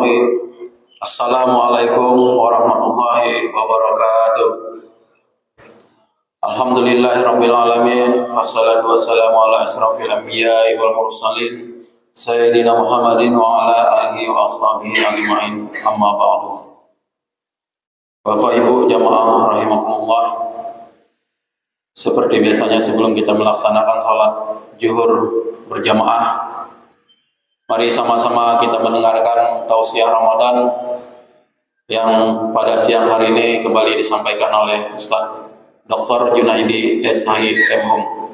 Bismillahirrahmanirrahim. Assalamualaikum warahmatullahi wabarakatuh. Alhamdulillahirabbil alamin. Wassalatu wassalamu ala asrofil anbiya'i wal mursalin sayyidina Muhammadin wa ala alihi wa ashabihi ajmain. Amma ba'du. Bapak Ibu jamaah rahimakumullah. Seperti biasanya sebelum kita melaksanakan salat zuhur berjamaah, mari sama-sama kita mendengarkan tausiah Ramadan yang pada siang hari ini kembali disampaikan oleh Ustaz Dr. Junaidi SHIM.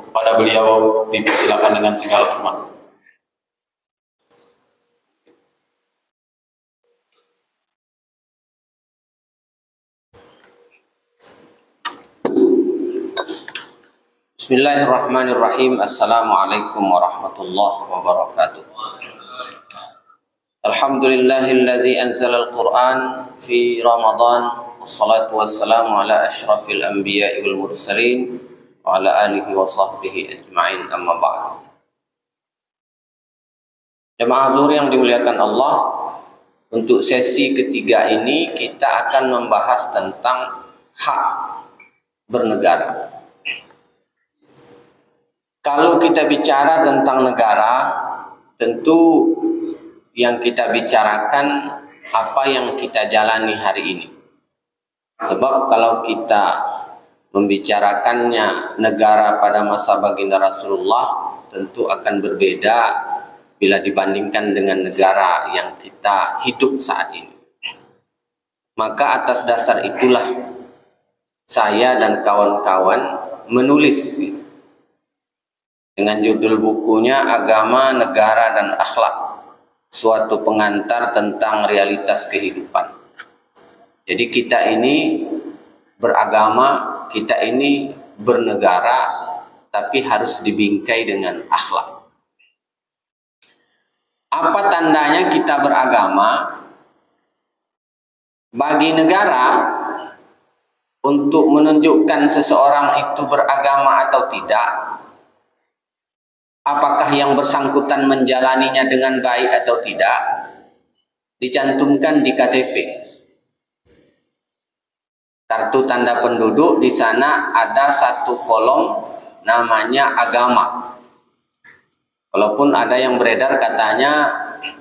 Kepada beliau dipersilakan dengan segala hormat. Bismillahirrahmanirrahim. Assalamualaikum warahmatullahi wabarakatuh. Alhamdulillahilladzi anzala al-Qur'an fi Ramadan. Wassalatu wassalamu ala asyrafil anbiya'i wal mursalin wa ala alihi wa sahbihi ajma'in, amma ba'du. Jemaah zuhur yang dimuliakan Allah, untuk sesi ketiga ini kita akan membahas tentang hak bernegara. Kalau kita bicara tentang negara, tentu yang kita bicarakan apa yang kita jalani hari ini. Sebab kalau kita membicarakannya negara pada masa baginda Rasulullah, tentu akan berbeda bila dibandingkan dengan negara yang kita hidup saat ini. Maka atas dasar itulah saya dan kawan-kawan menulis dengan judul bukunya Agama, Negara, dan Akhlak, suatu pengantar tentang realitas kehidupan. Jadi kita ini beragama, kita ini bernegara, tapi harus dibingkai dengan akhlak. Apa tandanya kita beragama? Bagi negara, untuk menunjukkan seseorang itu beragama atau tidak, apakah yang bersangkutan menjalaninya dengan baik atau tidak, dicantumkan di KTP. Kartu tanda penduduk, di sana ada satu kolom namanya agama. Walaupun ada yang beredar katanya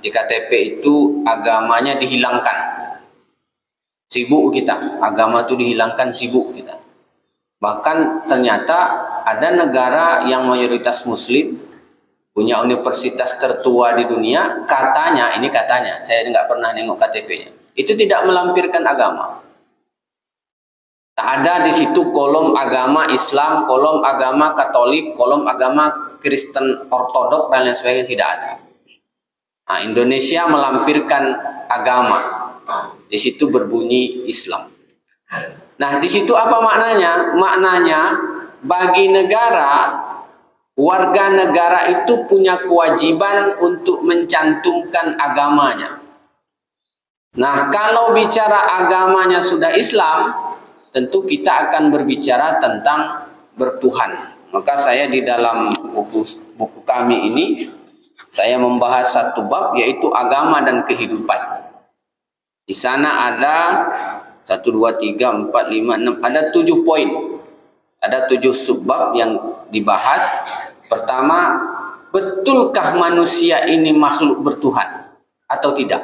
di KTP itu agamanya dihilangkan. Sibuk kita, agama itu dihilangkan, sibuk kita. Bahkan ternyata ada negara yang mayoritas muslim, punya universitas tertua di dunia, katanya, ini katanya, saya nggak pernah nengok KTP-nya, itu tidak melampirkan agama. Tak ada di situ kolom agama Islam, kolom agama Katolik, kolom agama Kristen Ortodok, dan lain sebagainya, tidak ada. Nah, Indonesia melampirkan agama, di situ berbunyi Islam. Nah, di situ apa maknanya? Maknanya bagi negara, warga negara itu punya kewajiban untuk mencantumkan agamanya. Nah, kalau bicara agamanya sudah Islam, tentu kita akan berbicara tentang bertuhan. Maka saya di dalam buku kami ini, saya membahas satu bab, yaitu agama dan kehidupan. Di sana ada 1, 2, 3, 4, 5, 6, ada 7 poin. Ada 7 subbab yang dibahas. Pertama, betulkah manusia ini makhluk bertuhan atau tidak?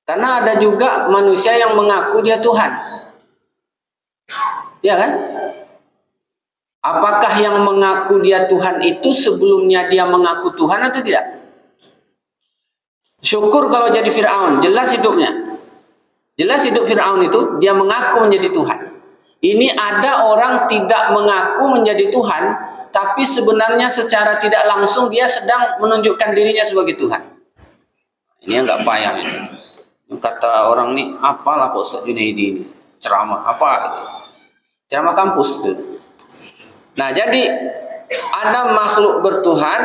Karena ada juga manusia yang mengaku dia Tuhan. Ya kan? Apakah yang mengaku dia Tuhan itu sebelumnya dia mengaku Tuhan atau tidak? Syukur kalau jadi Fir'aun, jelas hidupnya. Jelas hidup Fir'aun itu, dia mengaku menjadi Tuhan. Ini ada orang tidak mengaku menjadi Tuhan, tapi sebenarnya secara tidak langsung dia sedang menunjukkan dirinya sebagai Tuhan. Ini yang nggak payah ini. Kata orang ini, apalah Pak Ustaz Junaidi ini, ceramah apa? Ceramah kampus tuh. Nah, jadi ada makhluk bertuhan,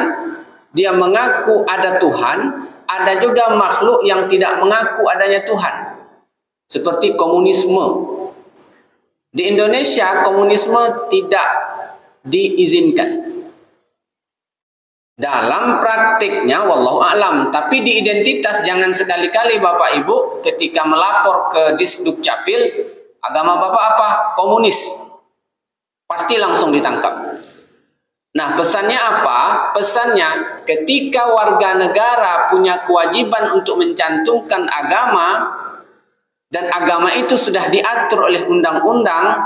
dia mengaku ada Tuhan. Ada juga makhluk yang tidak mengaku adanya Tuhan, seperti komunisme. Di Indonesia komunisme tidak diizinkan. Dalam praktiknya wallahu a'lam, tapi di identitas jangan sekali-kali Bapak Ibu ketika melapor ke Disduk Capil, agama Bapak apa? Komunis. Pasti langsung ditangkap. Nah, pesannya apa? Pesannya ketika warga negara punya kewajiban untuk mencantumkan agama dan agama itu sudah diatur oleh undang-undang,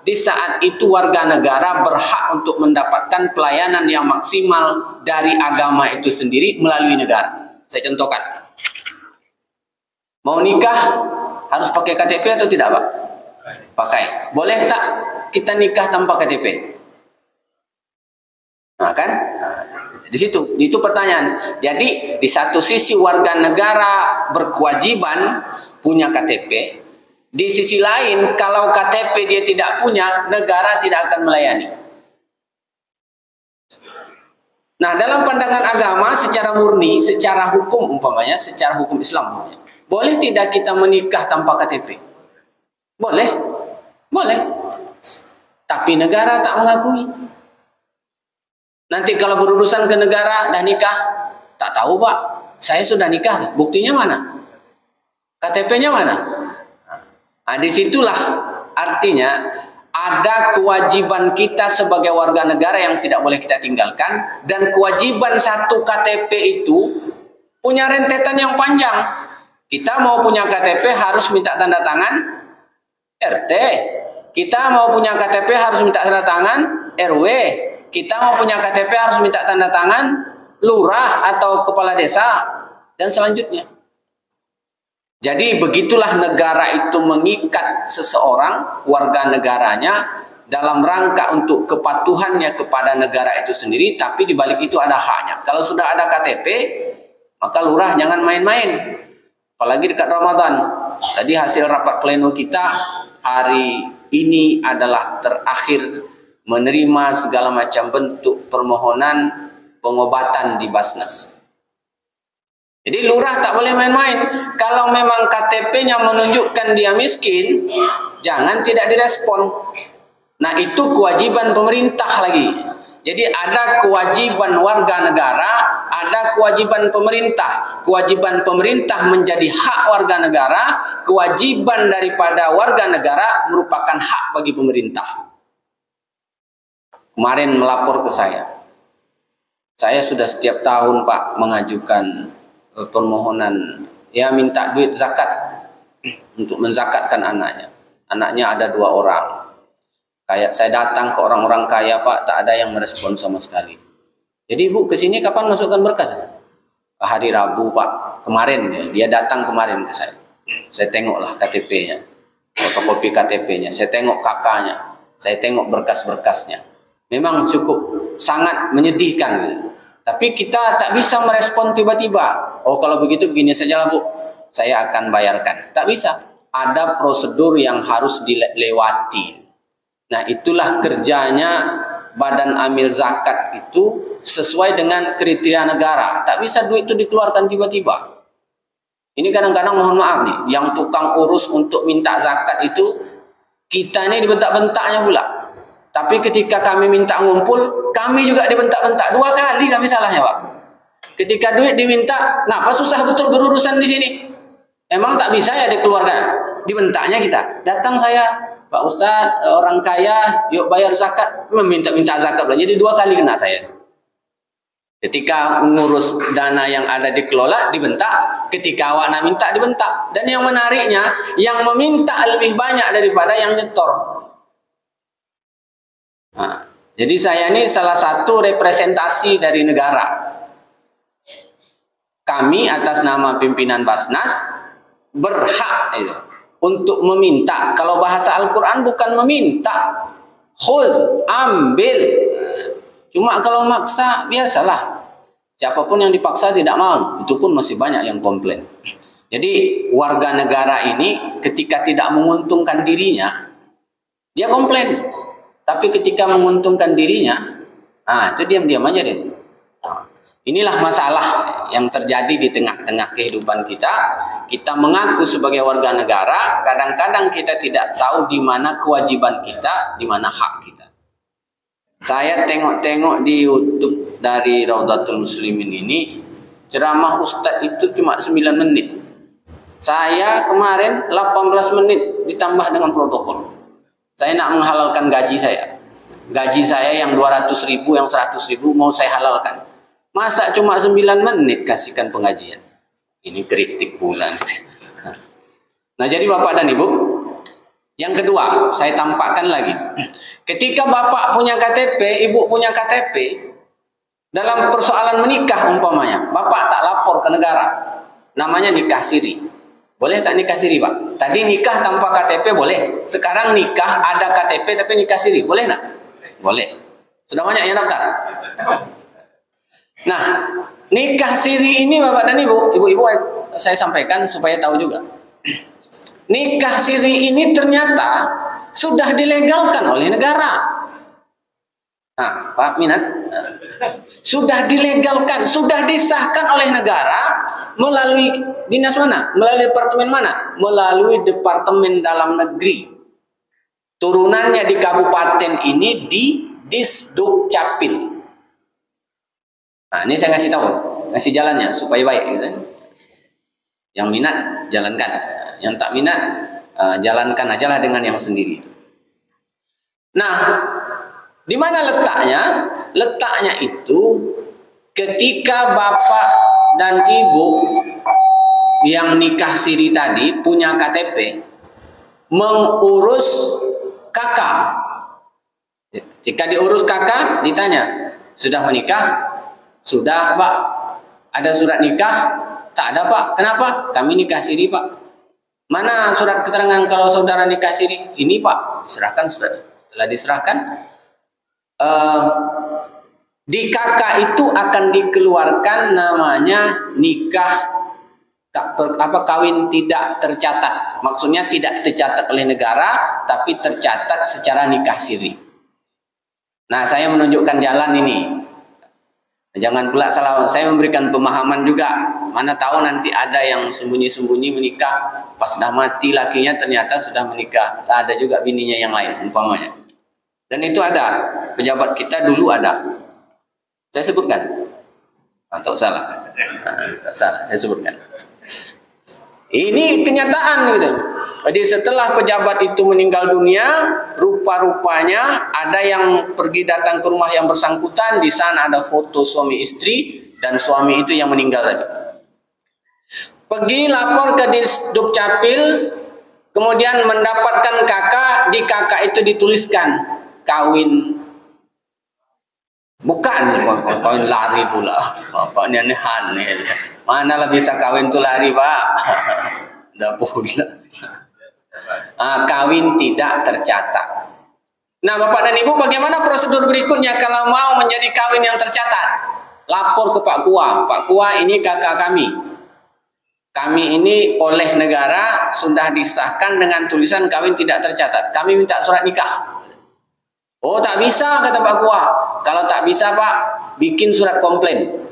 di saat itu warga negara berhak untuk mendapatkan pelayanan yang maksimal dari agama itu sendiri melalui negara. Saya contohkan. Mau nikah harus pakai KTP atau tidak, Pak? Pakai. Boleh tak kita nikah tanpa KTP? Nah, kan? Di situ, itu pertanyaan. Jadi di satu sisi warga negara berkewajiban punya KTP, di sisi lain kalau KTP dia tidak punya, negara tidak akan melayani. Nah, dalam pandangan agama secara murni, secara hukum umpamanya, secara hukum Islam umpamanya, boleh tidak kita menikah tanpa KTP? Boleh. Boleh. Tapi negara tak mengakui. Nanti kalau berurusan ke negara, dah nikah, tak tahu Pak, saya sudah nikah, buktinya mana? KTP-nya mana? Nah, disitulah artinya ada kewajiban kita sebagai warga negara yang tidak boleh kita tinggalkan, dan kewajiban satu KTP itu punya rentetan yang panjang. Kita mau punya KTP harus minta tanda tangan RT, kita mau punya KTP harus minta tanda tangan RW, kita mau punya KTP harus minta tanda tangan lurah atau kepala desa, dan selanjutnya. Jadi begitulah negara itu mengikat seseorang, warga negaranya, dalam rangka untuk kepatuhannya kepada negara itu sendiri, tapi di balik itu ada haknya. Kalau sudah ada KTP, maka lurah jangan main-main. Apalagi dekat Ramadan. Tadi hasil rapat pleno kita hari ini adalah terakhir menerima segala macam bentuk permohonan pengobatan di Basnas. Jadi lurah tak boleh main-main. Kalau memang KTP-nya menunjukkan dia miskin, jangan tidak direspon. Nah, itu kewajiban pemerintah lagi. Jadi ada kewajiban warga negara, ada kewajiban pemerintah. Kewajiban pemerintah menjadi hak warga negara, kewajiban daripada warga negara merupakan hak bagi pemerintah. Kemarin melapor ke saya sudah setiap tahun Pak mengajukan permohonan, ya minta duit zakat untuk menzakatkan anaknya. Anaknya ada 2 orang. Kayak saya datang ke orang-orang kaya Pak, tak ada yang merespon sama sekali. Jadi Bu kesini kapan masukkan berkas? Hari Rabu Pak, kemarin ya, dia datang kemarin ke saya. Saya tengoklah KTP-nya, fotokopi KTP-nya, saya tengok kakaknya, saya tengok berkas-berkasnya. Memang cukup sangat menyedihkan. Tapi kita tak bisa merespon tiba-tiba. Oh kalau begitu begini sajalah Bu, saya akan bayarkan. Tak bisa. Ada prosedur yang harus dilewati. Nah itulah kerjanya Badan Amil Zakat itu sesuai dengan kriteria negara. Tak bisa duit itu dikeluarkan tiba-tiba. Ini kadang-kadang mohon maaf nih, yang tukang urus untuk minta zakat itu kita ini dibentak-bentaknya pula. Tapi ketika kami minta ngumpul, kami juga dibentak-bentak. 2 kali kami salahnya, Pak. Ketika duit diminta, kenapa susah betul berurusan di sini? Emang tak bisa ya dikeluarkan? Dibentaknya kita. Datang saya, Pak Ustadz, orang kaya, yuk bayar zakat. Meminta-minta zakat. Jadi 2 kali kena saya. Ketika ngurus dana yang ada dikelola, dibentak. Ketika awak nak minta, dibentak. Dan yang menariknya, yang meminta lebih banyak daripada yang nyetor. Nah, jadi saya ini salah satu representasi dari negara. Kami atas nama pimpinan Basnas berhak untuk meminta. Kalau bahasa Al-Quran bukan meminta, khuz, ambil. Cuma kalau maksa biasalah. Siapapun yang dipaksa tidak mau, itu pun masih banyak yang komplain. Jadi warga negara ini ketika tidak menguntungkan dirinya, dia komplain. Tapi ketika menguntungkan dirinya, itu diam-diam aja deh. Nah, inilah masalah yang terjadi di tengah-tengah kehidupan kita. Kita mengaku sebagai warga negara, kadang-kadang kita tidak tahu di mana kewajiban kita, di mana hak kita. Saya tengok-tengok di YouTube dari Raudatul Muslimin ini, ceramah Ustadz itu cuma 9 menit. Saya kemarin 18 menit ditambah dengan protokol. Saya nak menghalalkan gaji saya. Gaji saya yang 200.000, yang 100.000 mau saya halalkan. Masa cuma 9 menit kasihkan pengajian? Ini kritik pula. Nah, jadi Bapak dan Ibu, yang kedua saya tampakkan lagi. Ketika Bapak punya KTP, Ibu punya KTP, dalam persoalan menikah umpamanya, Bapak tak lapor ke negara, namanya nikah siri. Boleh tak nikah siri, Pak? Tadi nikah tanpa KTP boleh. Sekarang nikah ada KTP tapi nikah siri. Boleh tak? Boleh. Sudah banyak yang daftar? Nah, nikah siri ini Bapak dan Ibu, Ibu-ibu saya sampaikan supaya tahu juga. Nikah siri ini ternyata sudah dilegalkan oleh negara. Nah, Pak Minat, sudah dilegalkan, sudah disahkan oleh negara melalui dinas mana? Melalui departemen mana? Melalui Departemen Dalam Negeri. Turunannya di kabupaten ini di Disdukcapil. Nah, ini saya ngasih tahu, ngasih jalannya supaya baik, gitu. Yang minat jalankan, yang tak minat jalankan ajalah dengan yang sendiri. Nah, di mana letaknya? Letaknya itu ketika Bapak dan Ibu yang nikah siri tadi punya KTP, mengurus kakak. Ketika diurus kakak, ditanya, sudah menikah? Sudah, Pak. Ada surat nikah? Tak ada, Pak. Kenapa? Kami nikah siri, Pak. Mana surat keterangan kalau saudara nikah siri? Ini, Pak. Diserahkan, sudah. Setelah diserahkan, di kakak itu akan dikeluarkan namanya nikah kawin tidak tercatat. Maksudnya tidak tercatat oleh negara, tapi tercatat secara nikah siri. Nah, saya menunjukkan jalan ini. Jangan pula salah, saya memberikan pemahaman juga. Mana tahu nanti ada yang sembunyi-sembunyi menikah, pas sudah mati lakinya ternyata sudah menikah. Ada juga bininya yang lain umpamanya. Dan itu ada, pejabat kita dulu ada. Saya sebutkan. Atau salah? Tak salah, saya sebutkan. Ini kenyataan gitu. Jadi setelah pejabat itu meninggal dunia, rupa-rupanya ada yang pergi datang ke rumah yang bersangkutan, di sana ada foto suami istri dan suami itu yang meninggal tadi. Pergi lapor ke Disdukcapil, kemudian mendapatkan kakak, di kakak itu dituliskan kawin. Bukan kawin lari pula. Bapak ini aneh. Manalah bisa kawin tuh lari, Pak. Udah pula. Kawin tidak tercatat. Nah, Bapak dan Ibu, bagaimana prosedur berikutnya kalau mau menjadi kawin yang tercatat? Lapor ke Pak Kua. Pak Kua, ini kakak kami. Kami ini oleh negara sudah disahkan dengan tulisan kawin tidak tercatat. Kami minta surat nikah. Oh, tak bisa, kata Pak Kua. Kalau tak bisa, Pak, bikin surat komplain.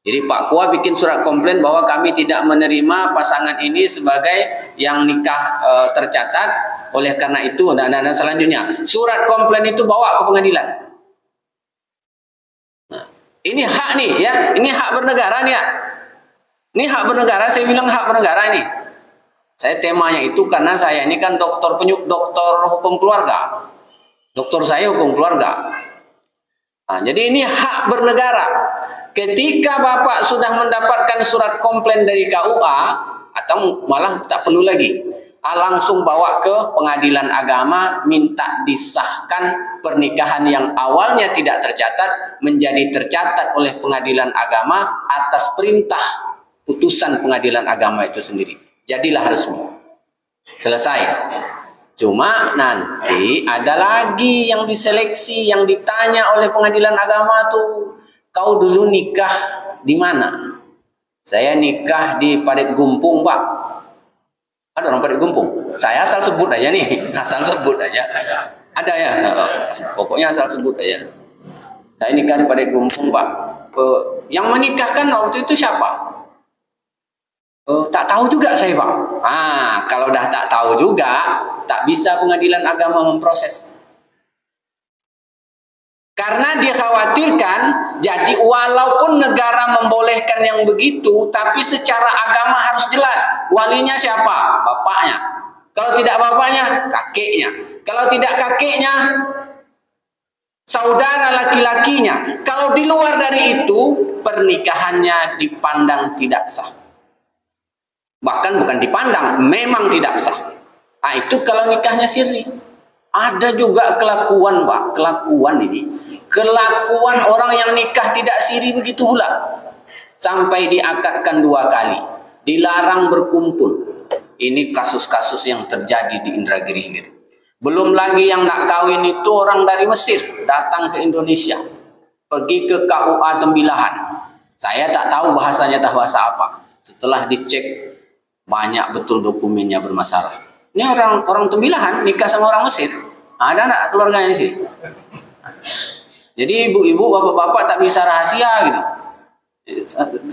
Jadi Pak Kua bikin surat komplain bahwa kami tidak menerima pasangan ini sebagai yang nikah tercatat. Oleh karena itu, dan selanjutnya surat komplain itu bawa ke pengadilan. Nah, ini hak nih, ya, ini hak bernegara nih, ya. Ini hak bernegara, saya bilang hak bernegara ini. Saya temanya itu karena saya ini kan dokter hukum keluarga. Dokter saya hukum keluarga. Nah, jadi ini hak bernegara. Ketika Bapak sudah mendapatkan surat komplain dari KUA, atau malah tak perlu lagi, langsung bawa ke pengadilan agama, minta disahkan pernikahan yang awalnya tidak tercatat menjadi tercatat oleh pengadilan agama atas perintah putusan pengadilan agama itu sendiri. Jadilah resmi. Selesai. Cuma nanti ada lagi yang diseleksi, yang ditanya oleh pengadilan agama tuh, kau dulu nikah di mana? Saya nikah di Parit Gumpung, Pak. Ada orang Parit Gumpung? Saya asal sebut aja nih, asal sebut aja. Ada ya, pokoknya asal sebut aja. Saya nikah di Parit Gumpung, Pak. Yang menikahkan waktu itu siapa? Tak tahu juga saya, Pak. Kalau dah tak tahu juga, tak bisa pengadilan agama memproses. Karena dia khawatirkan, jadi walaupun negara membolehkan yang begitu, tapi secara agama harus jelas. Walinya siapa? Bapaknya. Kalau tidak bapaknya, kakeknya. Kalau tidak kakeknya, saudara laki-lakinya. Kalau di luar dari itu, pernikahannya dipandang tidak sah. Bahkan bukan dipandang, memang tidak sah. Nah, itu kalau nikahnya sirri. Ada juga kelakuan, Pak. Kelakuan ini. Kelakuan orang yang nikah tidak siri begitu pula. Sampai diakadkan 2 kali. Dilarang berkumpul. Ini kasus-kasus yang terjadi di Indragiri Hilir. Belum lagi yang nak kawin itu orang dari Mesir. Datang ke Indonesia. Pergi ke KUA Tembilahan. Saya tak tahu bahasanya bahasa apa. Setelah dicek, banyak betul dokumennya bermasalah. Ini orang Tembilahan nikah sama orang Mesir. Ada enggak keluarganya di sini? Jadi ibu-ibu, bapak-bapak tak bisa rahasia gitu.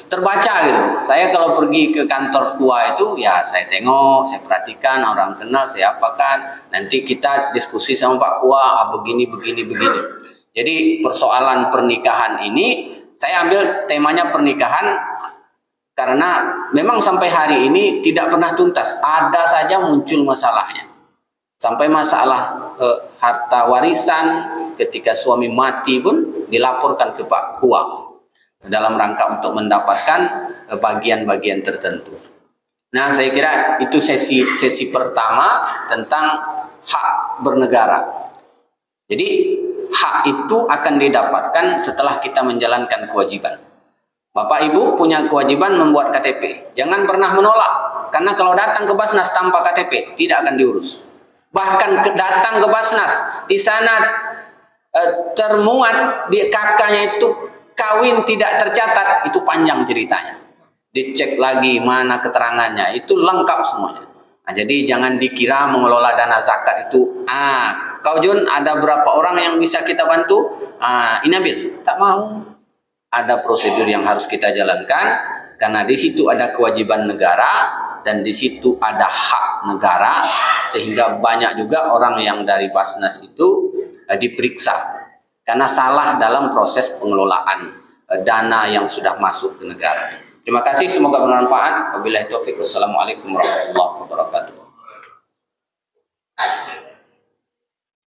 Terbaca gitu. Saya kalau pergi ke kantor tua itu, ya saya tengok, saya perhatikan orang kenal, saya apakan. Nanti kita diskusi sama Pak Kua, begini. Jadi persoalan pernikahan ini, saya ambil temanya pernikahan karena memang sampai hari ini tidak pernah tuntas. Ada saja muncul masalahnya. Sampai masalah harta warisan ketika suami mati pun dilaporkan ke Pak Kua dalam rangka untuk mendapatkan bagian-bagian tertentu. Nah, saya kira itu sesi pertama tentang hak bernegara. Jadi hak itu akan didapatkan setelah kita menjalankan kewajiban. Bapak Ibu punya kewajiban membuat KTP. Jangan pernah menolak, karena kalau datang ke Basnas tanpa KTP tidak akan diurus. Bahkan datang ke Basnas, di sana termuat di kakaknya itu kawin tidak tercatat, itu panjang ceritanya. Dicek lagi mana keterangannya, itu lengkap semuanya. Nah, jadi jangan dikira mengelola dana zakat itu, kau Jun ada berapa orang yang bisa kita bantu? Ini ambil, tak mau. Ada prosedur yang harus kita jalankan, karena di situ ada kewajiban negara dan di situ ada hak negara, sehingga banyak juga orang yang dari Basnas itu diperiksa karena salah dalam proses pengelolaan dana yang sudah masuk ke negara. Terima kasih, semoga bermanfaat. Wabillahi taufiq. Wassalamualaikum warahmatullahi wabarakatuh.